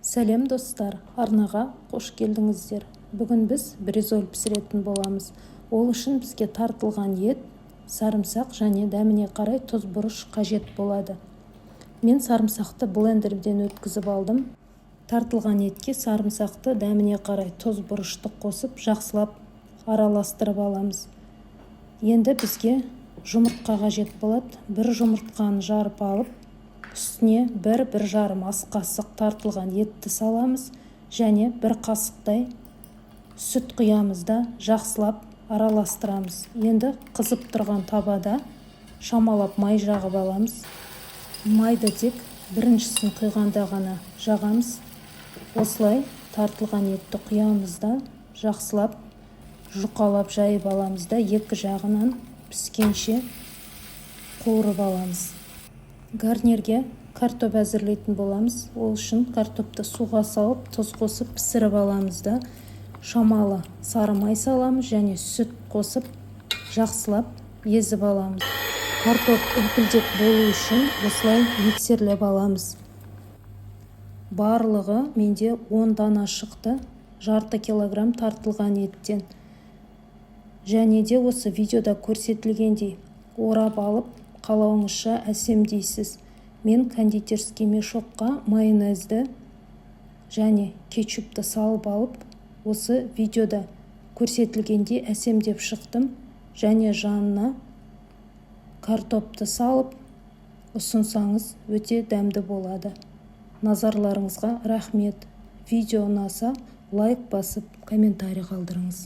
Сәлем достар, арнаға қош келдіңіздер. Бүгін біз бризоль пісіретін боламыз. Ол үшін бізге тартылған ет, сарымсақ және дәміне қарай тұз бұрыш қажет болады. Мен сарымсақты блендерден өткізіп алдым. Тартылған етке сарымсақты дәміне қарай тұз бұрышты қосып, жақсылап араластырып аламыз. Енді бізге жұмыртқа қажет болады. Бір жұмыртқаны жарып алып, үстіне 1-1,5 ас қасық тартылған етті саламыз және 1 қасықтай сүт құямыз да жақсылап араластырамыз. Енді қызып тұрған табада шамалап май жағып аламыз. Майды тек біріншісін құйғанда ғана жағамыз. Осылай тартылған етті құямыз да жақсылап жұқалап жайып аламыз да екі жағынан піскенше қуырып аламыз. Гарнирге картоп әзірлейтін боламыз. Ол үшін картопты суға салып, тұз қосып пісіріп аламыз да шамалы сары май саламыз және сүт қосып жақсылап езіп аламыз. Картоп үлпілдек болу үшін осылай миксерлеп аламыз. Барлығы менде 10 дана шықты, жарты килограмм тартылған еттен. Және де осы видеода көрсетілгендей орап алып, қалауыңызша әсемдейсіз. Мен кондитерский мешокқа майонезді және кетчупты салып алып, осы видеода көрсетілгендей әсемдеп шықтым. Және жанына картопты салып ұсынсаңыз өте дәмді болады. Назарларыңызға рахмет. Видео ұнаса лайк басып, комментарий қалдырыңыз.